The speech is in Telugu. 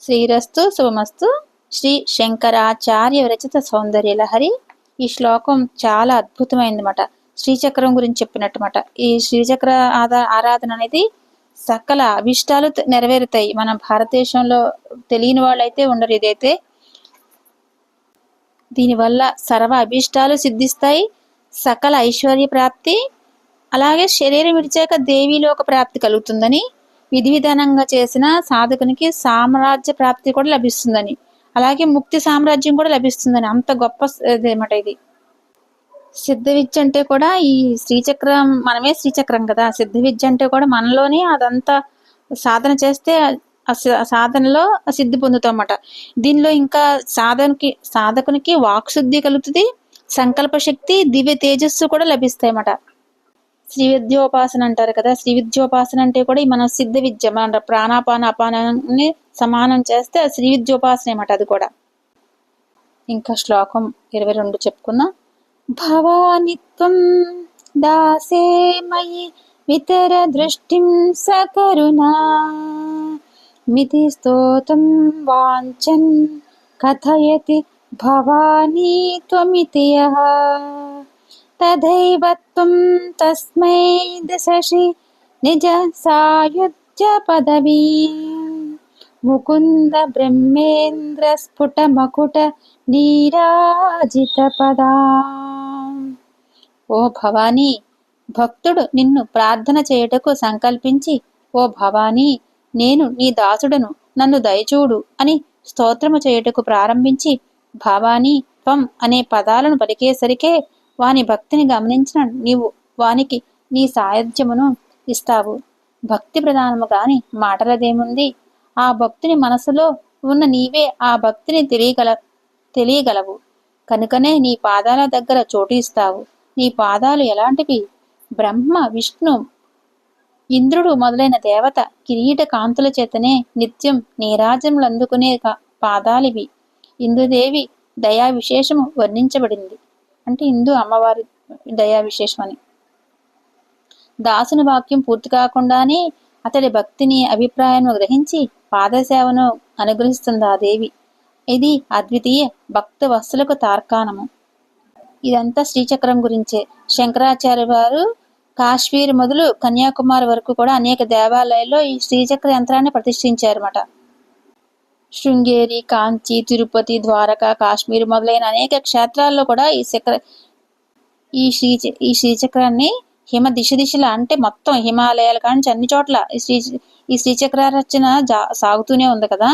శ్రీరస్తు శుభమస్తు. శ్రీ శంకరాచార్య విరచిత సౌందర్యలహరి. ఈ శ్లోకం చాలా అద్భుతమైనమాట. శ్రీచక్రం గురించి చెప్పినట్టుమాట. ఈ శ్రీచక్ర ఆరాధన అనేది సకల అభిష్టాలు నెరవేరుతాయి. మన భారతదేశంలో తెలియని వాళ్ళైతే ఉండరు. ఇదైతే దీనివల్ల సర్వ అభిష్టాలు సిద్ధిస్తాయి, సకల ఐశ్వర్య ప్రాప్తి, అలాగే శరీరం విడిచాక దేవీలోక ప్రాప్తి కలుగుతుందని, విధి విధానంగా చేసిన సాధకునికి సామ్రాజ్య ప్రాప్తి కూడా లభిస్తుందని, అలాగే ముక్తి సామ్రాజ్యం కూడా లభిస్తుందని, అంత గొప్ప అన్నమాట ఇది. సిద్ధ విద్య అంటే కూడా ఈ శ్రీచక్రం, మనమే శ్రీచక్రం కదా. సిద్ధ విద్య అంటే కూడా మనలోనే అదంతా సాధన చేస్తే సాధనలో సిద్ధి పొందుతామన్నమాట. దీనిలో ఇంకా సాధకునికి వాక్శుద్ధి కలుగుతుంది, సంకల్ప శక్తి, దివ్య తేజస్సు కూడా లభిస్తాయి అన్నమాట. శ్రీ విద్యోపాసన అంటారు కదా. శ్రీ విద్యోపాసన అంటే కూడా మన సిద్ధ విద్య, మన ప్రాణాపాన అపానాన్ని సమానం చేస్తే శ్రీ విద్యోపాసన అన్నమాట. అది కూడా ఇంకా శ్లోకం 22 చెప్పుకున్నా. భవానిత్వం దాసే మయి వితర దృష్టిం సకరుణా మితి స్తోతం వాంఛన్ కథయతి భవానీ త్వమితి యః తథైవ త్వం తస్మై దశసి నిజ సాయుధ్య పదవీ ముకుంద బ్రహ్మేంద్ర స్ఫుట మకుట నీరాజిత పదా. ఓ భవానీ, భక్తుడు నిన్ను ప్రార్థన చేయుటకు సంకల్పించి, ఓ భవానీ, నేను నీ దాసుడను, నన్ను దయచూడు అని స్తోత్రము చేయుటకు ప్రారంభించి, భవానీ త్వం అనే పదాలను పలికేసరికే వాని భక్తిని గమనించిన నీవు వానికి నీ సాయుధ్యమును ఇస్తావు. భక్తి ప్రధానము గాని మాటలదేముంది. ఆ భక్తుని మనసులో ఉన్న నీవే ఆ భక్తిని తెలియగలవు. కనుకనే నీ పాదాల దగ్గర చోటు ఇస్తావు. నీ పాదాలు ఎలాంటివి? బ్రహ్మ, విష్ణు, ఇంద్రుడు మొదలైన దేవత కిరీట కాంతుల చేతనే నిత్యం నీరాజములు అందుకునే పాదాలివి. ఇందుదేవి దయా విశేషము వర్ణించబడింది. అంటే ఇందు అమ్మవారి దయా విశేషం అని. దాసుని వాక్యం పూర్తి కాకుండానే అతడి భక్తిని, అభిప్రాయాన్ని గ్రహించి పాదసేవను అనుగ్రహిస్తుంది ఆ దేవి. ఇది అద్వితీయ భక్త వస్తులకు తార్కాణము. ఇదంతా శ్రీచక్రం గురించే. శంకరాచార్య వారు కాశ్మీర్ మొదలు కన్యాకుమారి వరకు కూడా అనేక దేవాలయాల్లో ఈ శ్రీచక్ర యంత్రాన్ని ప్రతిష్ఠించారన్నమాట. శృంగేరి, కాంచి, తిరుపతి, ద్వారకా, కాశ్మీర్ మొదలైన అనేక క్షేత్రాల్లో కూడా ఈ శ్రీచక్రాన్ని దిశలా అంటే మొత్తం హిమాలయాల కానించి అన్ని చోట్ల ఈ శ్రీచక్ర రచన సాగుతూనే ఉంది కదా.